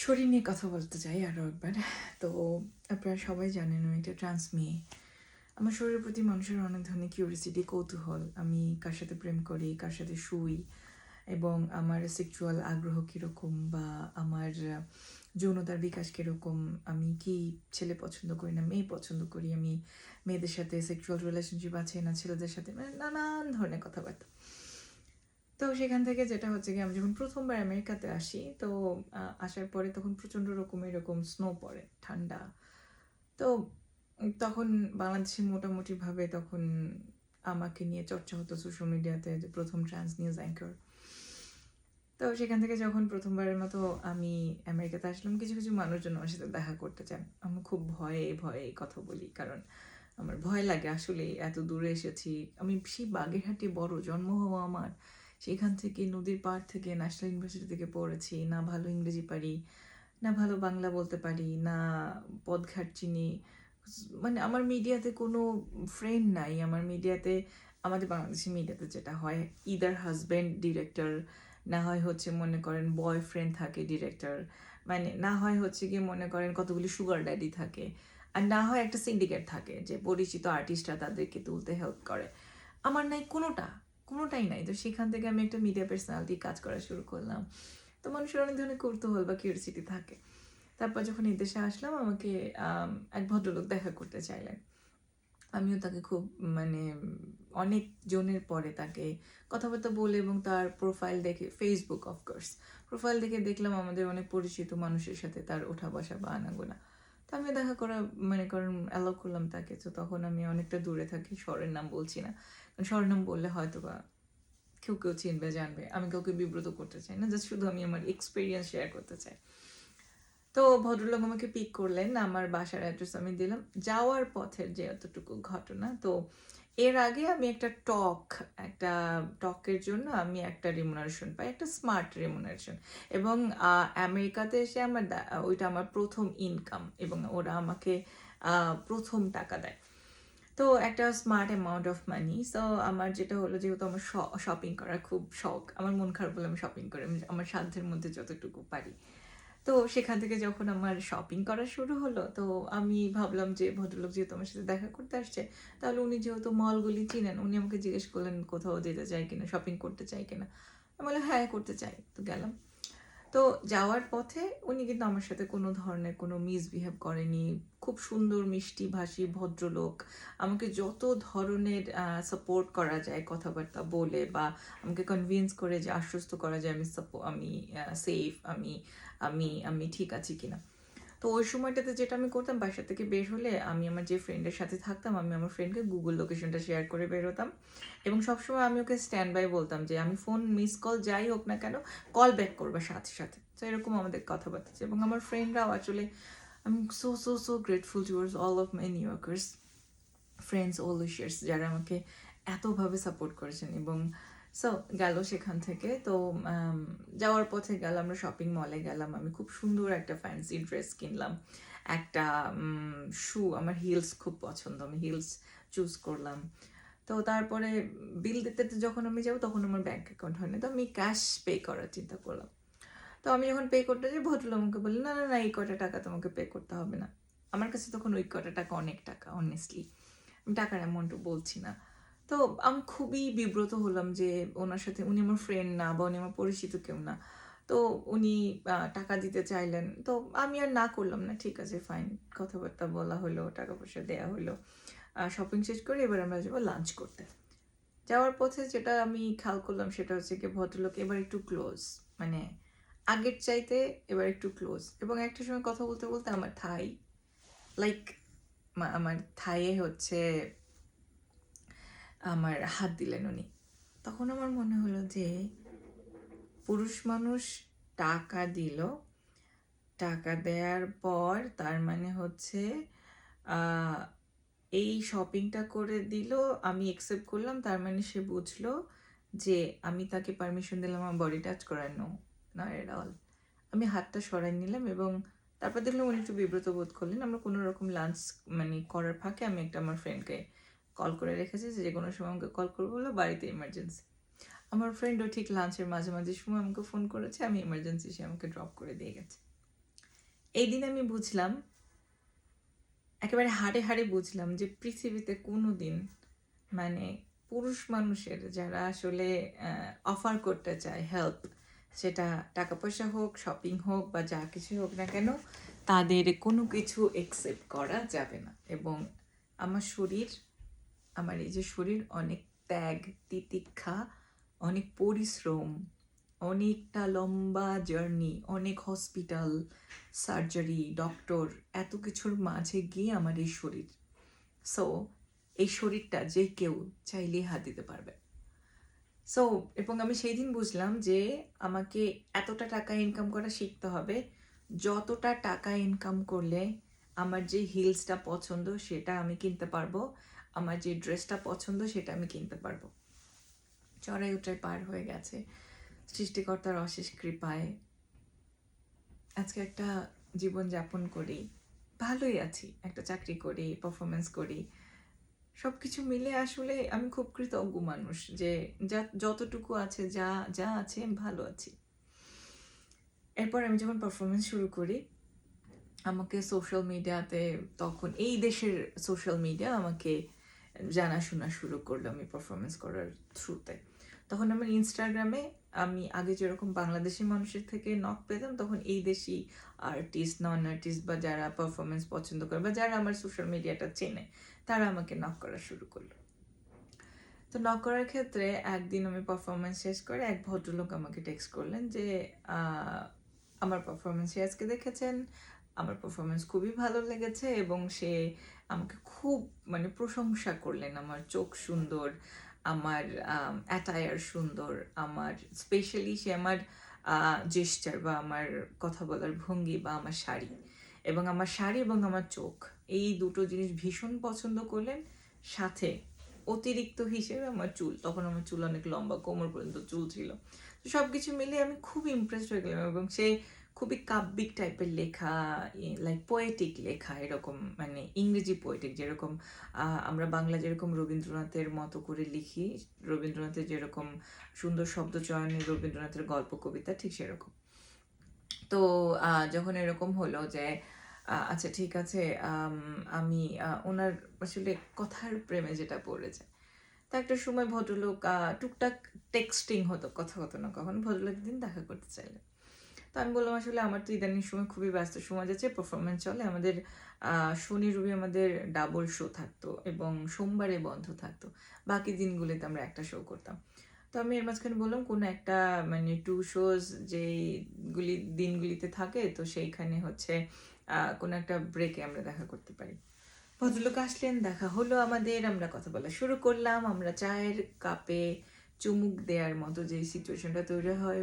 শরীর নিয়ে কথা বলতে চাই আরও একবার। তো আপনারা সবাই জানেন আমি একটা ট্রান্স মেয়ে। আমার শরীরের প্রতি মানুষের অনেক ধরনের কিউরিয়াসিটি, কৌতূহল। আমি কার সাথে প্রেম করি, কার সাথে শুই এবং আমার সেক্সুয়াল আগ্রহ কীরকম বা আমার যৌনতার বিকাশ কীরকম, আমি কি ছেলে পছন্দ করি না মেয়ে পছন্দ করি, আমি মেয়েদের সাথে সেক্সুয়াল রিলেশনশিপ আছে না ছেলেদের সাথে, মানে নানান ধরনের কথাবার্তা। তো সেখান থেকে যেটা হচ্ছে কি, আমি যখন প্রথমবার আমেরিকাতে আসি, তো আসার পরে তখন প্রচণ্ড রকম এরকম স্নো পড়ে, ঠান্ডা। তো তখন বাংলাদেশে মোটামুটিভাবে তখন আমাকে নিয়ে চর্চা হতো সোশ্যাল মিডিয়াতে যে প্রথম ট্রান্স নিউজ অ্যাঙ্কর। তো সেখান থেকে যখন প্রথমবারের মতো আমি আমেরিকাতে আসলাম, কিছু কিছু মানুষজন আমার সাথে দেখা করতে চান। আমি খুব ভয়ে ভয়ে কথা বলি, কারণ আমার ভয় লাগে আসলে এত দূরে এসেছি। আমি সেই বাগেরহাটে বড় জন্ম হওয়া আমার, সেখান থেকে নদীর পাড় থেকে ন্যাশনাল ইউনিভার্সিটি থেকে পড়েছি, না ভালো ইংরেজি পারি, না ভালো বাংলা বলতে পারি, না পদঘাট চিনি। মানে আমার মিডিয়াতে কোনো ফ্রেন্ড নাই। আমার মিডিয়াতে, আমাদের বাংলাদেশি মিডিয়াতে যেটা হয়, ইদার হাজব্যান্ড ডিরেক্টর, না হয় হচ্ছে মনে করেন বয়ফ্রেন্ড থাকে ডিরেক্টর, মানে না হয় হচ্ছে গিয়ে মনে করেন কতগুলি সুগার ড্যাডি থাকে, আর না হয় একটা সিন্ডিকেট থাকে যে পরিচিত আর্টিস্টরা তাদেরকে তুলতে হেল্প করে। আমার নাই কোনোটাই নাই। তো সেখান থেকে আমি একটা মিডিয়া পার্সোনালিটি কাজ করা শুরু করলাম। তো মানুষের অনেক ধরনের কৌতূহল বা কিউরিয়াসিটি থাকে। তারপর যখন এই দেশে আসলাম, আমাকে এক ভদ্রলোক দেখা করতে চাইলেন। আমিও তাকে খুব মানে অনেক জনের পরে তাকে কথাবার্তা বলে এবং তার প্রোফাইল দেখে, ফেসবুক অফকোর্স, প্রোফাইল দেখে দেখলাম আমাদের অনেক পরিচিত মানুষের সাথে তার ওঠা বসা বা আনাগোনা। তো আমি দেখা করা মানে কারণ অ্যালাউ করলাম তাকে। তো তখন আমি অনেকটা দূরে থাকি, শহরের নাম বলছি না, কারণ শহরের নাম বললে হয়তো বা কেউ চিনবে জানবে। আমি কাউকে বিব্রত করতে চাই না, জাস্ট শুধু আমি আমার এক্সপিরিয়েন্স শেয়ার করতে চাই। তো ভদ্রলোক আমাকে পিক করলেন, আমার বাসার অ্যাড্রেস আমি দিলাম। যাওয়ার পথের যে এতটুকু ঘটনা, তো এর আগে আমি একটা টকের জন্য আমি একটা রিমুনারেশন পাই, একটা স্মার্ট রিমুনারেশন। এবং আমেরিকাতে এসে ওইটা আমার প্রথম ইনকাম, এবং ওরা আমাকে প্রথম টাকা দেয়। তো একটা smart amount of money. So আমার যেটা হলো, যেহেতু আমার শপিং করার খুব শখ, আমার মন খারাপ হলে আমি শপিং করি, আমি আমার সাধ্যের মধ্যে যতটুকু পারি। তো সেখান থেকে যখন আমার শপিং করা শুরু হলো, তো আমি ভাবলাম যে ভদ্রলোক যেহেতু আমার সাথে দেখা করতে আসছে, তাহলে উনি যেহেতু মলগুলি চিনেন, উনি আমাকে জিজ্ঞেস করলেন কোথাও যেতে চাই কিনা, শপিং করতে চাই কিনা। আমি বললাম হ্যাঁ করতে চাই। তো গেলাম। তো যাওয়ার পথে উনি কিন্তু আমার সাথে কোনো ধরনের কোনো মিসবিহেভ করেনি। খুব সুন্দর মিষ্টি ভাষী ভদ্রলোক। আমাকে যত ধরনের সাপোর্ট করা যায় কথাবার্তা বলে, বা আমাকে কনভিন্স করে যে আশ্বস্ত করা যায় আমি সেফ, আমি আমি আমি ঠিক আছি কিনা। তো ওই সময়টাতে যেটা আমি করতাম, বাসা থেকে বের হলে আমি আমার যে ফ্রেন্ডের সাথে থাকতাম, আমি আমার ফ্রেন্ডকে গুগল লোকেশনটা শেয়ার করে বের হতাম। এবং সবসময় আমি ওকে স্ট্যান্ড বাই বলতাম যে আমি ফোন মিস কল যাই হোক না কেন, কল ব্যাক করবে সাথে সাথে। তো এরকম আমাদের কথাবার্তা ছিল। এবং আমার ফ্রেন্ডরাও আসলে, আমি so grateful towards all of my New Yorkers friends, all years, যারা আমাকে এতভাবে সাপোর্ট করেছেন। এবং সো গেল সেখান থেকে। তো যাওয়ার পথে গেলাম, আমরা শপিং মলে গেলাম, আমি খুব সুন্দর একটা ফ্যান্সি ড্রেস কিনলাম, একটা শু, আমার হিলস খুব পছন্দ, আমি হিলস চুজ করলাম। তো তারপরে বিল দিতে যখন আমি যাবো, তখন আমার ব্যাঙ্ক অ্যাকাউন্ট হয় না, তো আমি ক্যাশ পে করার চিন্তা করলাম। তো আমি যখন পে করতে যাই, ভদ্রলোক আমাকে বললেন না না না, এই কটা টাকা তোমাকে পে করতে হবে না। আমার কাছে তখন ওই কটা টাকা অনেক টাকা, অনেস্টলি আমি টাকার অ্যামাউন্টও বলছি না। তো আমি খুবই বিব্রত হলাম যে ওনার সাথে, উনি আমার ফ্রেন্ড না বা উনি আমার পরিচিত কেউ না। তো উনি টাকা দিতে চাইলেন, তো আমি আর না করলাম না, ঠিক আছে ফাইন। কথাবার্তা বলা হলো, টাকা পয়সা দেওয়া হলো, শপিং শেষ করে এবার আমরা যাবো লাঞ্চ করতে। যাওয়ার পথে যেটা আমি খেয়াল করলাম সেটা হচ্ছে কি, ভদ্রলোক এবার একটু ক্লোজ, মানে আগের চাইতে এবার একটু ক্লোজ। এবং একটা সময় কথা বলতে বলতে আমার থাই, লাইক আমার থাইয়ে হচ্ছে আমার হাত দিলেন উনি। তখন আমার মনে হলো যে পুরুষ মানুষ টাকা দিল, টাকা দেওয়ার পর তার মানে হচ্ছে এই শপিংটা করে দিল, আমি অ্যাকসেপ্ট করলাম, তার মানে সে বুঝলো যে আমি তাকে পারমিশন দিলাম আমার বডি টাচ করার। No, not at all. আমি হাতটা সরাই নিলাম এবং তারপর দেখলাম উনি একটু বিব্রত বোধ করলেন। আমরা কোনো রকম লাঞ্চ মানে করার ফাঁকে আমি একটা আমার ফ্রেন্ডকে কল করে রেখেছি যে কোনো সময় আমাকে কল করবো, বলে বাড়িতে ইমার্জেন্সি। আমার ফ্রেন্ডও ঠিক লাঞ্চের মাঝামাঝি সময় আমাকে ফোন করেছে, আমি ইমার্জেন্সি, সে আমাকে ড্রপ করে দিয়ে গেছে। এই দিন আমি বুঝলাম, একেবারে হাড়ে হাড়ে বুঝলাম যে পৃথিবীতে কোনো দিন মানে পুরুষ মানুষের যারা আসলে অফার করতে চায় হেল্প, সেটা টাকা পয়সা হোক, শপিং হোক বা যা কিছু হোক না কেন, তাদের কোনো কিছু একসেপ্ট করা যাবে না। এবং আমার শরীর, আমার এই যে শরীর অনেক ত্যাগ, তিতিক্ষা, অনেক পরিশ্রম, অনেকটা লম্বা জার্নি, অনেক হসপিটাল, সার্জারি, ডক্টর, এত কিছুর মাঝে গিয়ে আমার এই শরীর। সো এই শরীরটা যে কেউ চাইলেই হাত দিতে পারবে। সো এবং আমি সেই দিন বুঝলাম যে আমাকে এতটা টাকা ইনকাম করা শিখতে হবে, যতটা টাকা ইনকাম করলে আমার যে হিলসটা পছন্দ সেটা আমি কিনতে পারবো, আমার যে ড্রেসটা পছন্দ সেটা আমি কিনতে পারবো। চড়াই উতরাই পার হয়ে গেছে সৃষ্টিকর্তার অশেষ কৃপায়। আজকে একটা জীবন যাপন করি, ভালোই আছি, একটা চাকরি করি, পারফরমেন্স করি, সব কিছু মিলে আসলে আমি খুব কৃতজ্ঞ মানুষ যে যা যতটুকু আছে, যা যা আছে আমি ভালো আছি। এরপর আমি যখন পারফরমেন্স শুরু করি, আমাকে সোশ্যাল মিডিয়াতে, তখন এই দেশের সোশ্যাল মিডিয়া আমাকে জানাশোনা শুরু করলো আমি পারফরমেন্স করার থ্রুতে। তখন আমার ইনস্টাগ্রামে আমি আগে যেরকম বাংলাদেশি মানুষের থেকে নক পেতাম, তখন এই দেশি আর্টিস্ট, নন আর্টিস্ট বা যারা পারফরমেন্স পছন্দ করে বা যারা আমার সোশ্যাল মিডিয়াটা চেনে, তারা আমাকে নক করা শুরু করলো। তো নক করার ক্ষেত্রে একদিন আমি পারফরমেন্স শেষ করে এক ভদ্রলোক আমাকে টেক্সট করলেন যে আমার পারফরমেন্স আজকে দেখেছেন, আমার পারফরমেন্স খুবই ভালো লেগেছে, এবং সে আমাকে খুব মানে প্রশংসা করলেন। আমার চোখ সুন্দর, আমার অ্যাটায়ার সুন্দর, আমার স্পেশালি সে আমার জেস্চার বা আমার কথা বলার ভঙ্গি বা আমার শাড়ি, এবং আমার শাড়ি এবং আমার চোখ, এই দুটো জিনিস ভীষণ পছন্দ করলেন। সাথে অতিরিক্ত হিসেবে আমার চুল, তখন আমার চুল অনেক লম্বা, কোমর পর্যন্ত চুল ছিল। তো সব কিছু মিলে আমি খুব ইমপ্রেসড হয়ে গেলাম। এবং সে খুবই কাব্যিক টাইপের লেখা, লাইক পোয়েটিক লেখা, এরকম মানে ইংরেজি পোয়েটিক, যেরকম আমরা বাংলা যেরকম রবীন্দ্রনাথের মতো করে লিখি, রবীন্দ্রনাথের যেরকম সুন্দর শব্দচয়নে রবীন্দ্রনাথের গল্প কবিতা, ঠিক সেরকম। তো যখন এরকম হলো যে আচ্ছা ঠিক আছে, আমি ওনার আসলে কথার প্রেমে যেটা পড়ে যায়। তো একটা সময় ভদ্রলোক টুকটাক টেক্সটিং হতো, কথা হতো না কখন, ভদ্রলোক একদিন দেখা করতে চাইলেন। তো আমি বললাম আসলে আমার তো ইদানিং সময় খুবই ব্যস্ত সময় যাচ্ছে, পারফরমেন্স চলে আমাদের, শনি রবি আমাদের ডাবল শো থাকতো এবং সোমবারে বন্ধ থাকতো, বাকি দিনগুলিতে আমরা একটা শো করতাম। তো আমি এর মাঝখানে বললাম কোনো একটা মানে 2 শোজ যেইগুলি দিনগুলিতে থাকে, তো সেইখানে হচ্ছে কোনো একটা ব্রেকে আমরা দেখা করতে পারি। ভদ্রলোক আসলেন, দেখা হলো আমাদের, আমরা কথা বলা শুরু করলাম। আমরা চায়ের কাপে চুমুক দেওয়ার মতো যে সিচুয়েশনটা তৈরি হয়,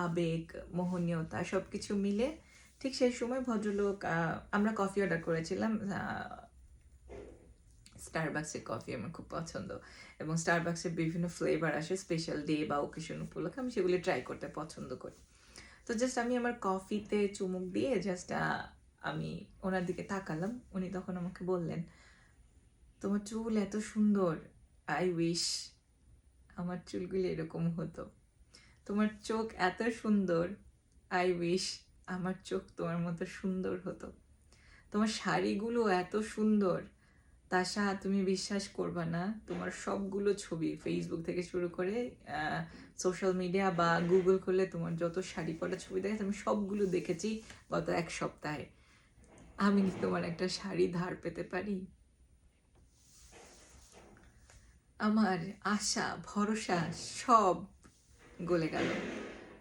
আবেগ, মোহনীয়তা সব কিছু মিলে, ঠিক সেই সময় ভদ্রলোক, আমরা কফি অর্ডার করেছিলাম, স্টারবাক্সের কফি আমার খুব পছন্দ, এবং স্টারবাক্সের বিভিন্ন ফ্লেভার আসে স্পেশাল ডে বা ওকেশন উপলক্ষে, আমি সেগুলি ট্রাই করতে পছন্দ করি। তো জাস্ট আমি আমার কফিতে চুমুক দিয়ে জাস্ট আমি ওনার দিকে তাকালাম। উনি তখন আমাকে বললেন, তোমার চুল এত সুন্দর, আই উইশ আমার চুলগুলি এরকম হতো। তোমার চোখ এত সুন্দর, আই উইশ আমার চোখ তোমার মতো সুন্দর হতো। তোমার শাড়িগুলো এত সুন্দর, তাশা তুমি বিশ্বাস করবা না, তোমার সবগুলো ছবি ফেসবুক থেকে শুরু করে সোশ্যাল মিডিয়া বা গুগল করলে তোমার যত শাড়ি পরা ছবি দেখে আমি সবগুলো দেখেছি গত 1 সপ্তাহে। আমি কি তোমার একটা শাড়ি ধার পেতে পারি? আমার আশা ভরসা সব গলে গেল।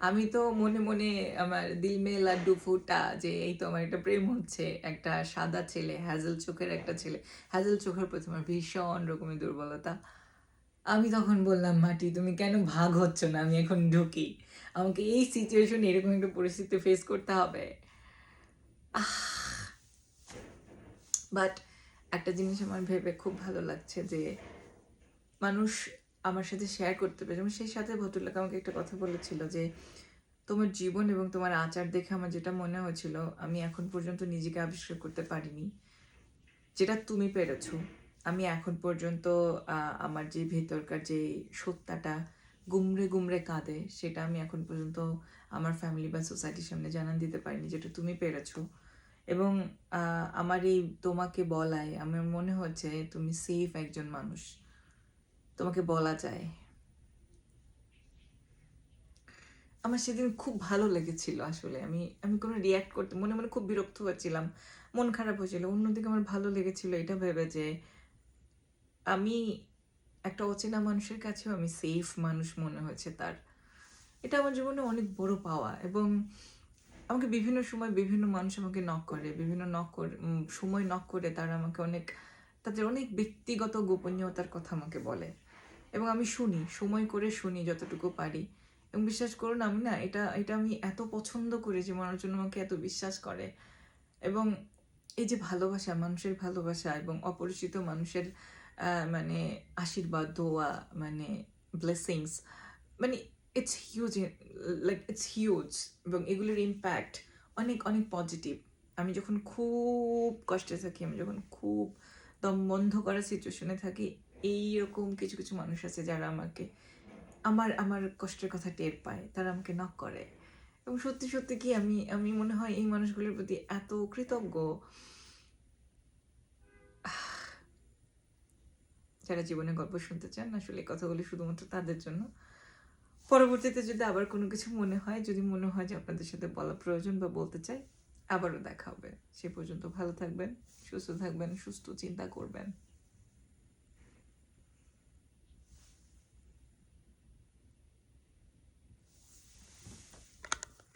আমি তো মনে মনে আমার দিল মে লাড্ডু ফুটা, যে এই তো আমার একটা প্রেম হচ্ছে, একটা সাদা ছেলে, হ্যাজেল চোখের একটা ছেলে। হ্যাজেল চোখের প্রতি আমার ভীষণ রকমের দুর্বলতা। আমি তখন বললাম, মাটি তুমি কেন ভাগ হচ্ছ না, আমি এখন ঢুকি, আমাকে এই সিচুয়েশনে এরকম একটা পরিস্থিতি ফেস করতে হবে। বাট একটা জিনিস আমার ভেবে খুব ভালো লাগছে যে মানুষ আমার সাথে শেয়ার করতে পারে। যেমন সেই সাথে ভদ্রলোক আমাকে একটা কথা বলেছিল যে তোমার জীবন এবং তোমার আচার দেখে আমার যেটা মনে হয়েছিল, আমি এখন পর্যন্ত নিজেকে আবিষ্কার করতে পারিনি যেটা তুমি পেরেছো। আমি এখন পর্যন্ত আমার যে ভেতরকার যে সত্তাটা গুমড়ে গুমড়ে কাঁদে, সেটা আমি এখন পর্যন্ত আমার ফ্যামিলি বা সোসাইটির সামনে জানান দিতে পারিনি, যেটা তুমি পেরেছো। এবং আমার এই তোমাকে বলায় আমার মনে হচ্ছে তুমি সেফ একজন মানুষ, তোমাকে বলা যায়। আমার সেদিন খুব ভালো লেগেছিল আসলে, আমি আমি কোনো রিয়্যাক্ট করতে মনে মনে খুব বিরক্ত হয়েছিলাম, মন খারাপ হয়েছিল। অন্যদিকে আমার ভালো লেগেছিল এটা ভেবে যে আমি একটা অচেনা মানুষের কাছেও আমি সেফ মানুষ মনে হয়েছে তার। এটা আমার জীবনে অনেক বড় পাওয়া। এবং আমাকে বিভিন্ন সময় বিভিন্ন মানুষ আমাকে নক করে, বিভিন্ন সময় নক করে তারা আমাকে অনেক, তাদের অনেক ব্যক্তিগত গোপনীয়তার কথা আমাকে বলে, এবং আমি শুনি, সময় করে শুনি যতটুকু পারি। এবং বিশ্বাস করুন, আমি না এটা এটা আমি এত পছন্দ করি যে মানুষজন আমাকে এত বিশ্বাস করে। এবং এই যে ভালোবাসা, মানুষের ভালোবাসা এবং অপরিচিত মানুষের মানে আশীর্বাদ, দোয়া, মানে ব্লেসিংস, মানে it's huge, like it's huge. এবং এগুলোর ইম্প্যাক্ট অনেক অনেক পজিটিভ। আমি যখন খুব কষ্টে থাকি, আমি যখন খুব দম বন্ধ করা সিচুয়েশনে থাকি, এইরকম কিছু কিছু মানুষ আছে যারা আমাকে আমার আমার কষ্টের কথা টের পায়, তারা আমাকে নক করে। এবং সত্যি সত্যি কি আমি আমি মনে হয় এই মানুষগুলোর প্রতি এত কৃতজ্ঞ, যারা জীবনের গল্প শুনতে চান। আসলে এই কথাগুলি শুধুমাত্র তাদের জন্য। পরবর্তীতে যদি আবার কোনো কিছু মনে হয়, যদি মনে হয় যে আপনাদের সাথে বলা প্রয়োজন বা বলতে চাই, আবারও দেখা হবে। সে পর্যন্ত ভালো থাকবেন, সুস্থ থাকবেন, সুস্থ চিন্তা করবেন।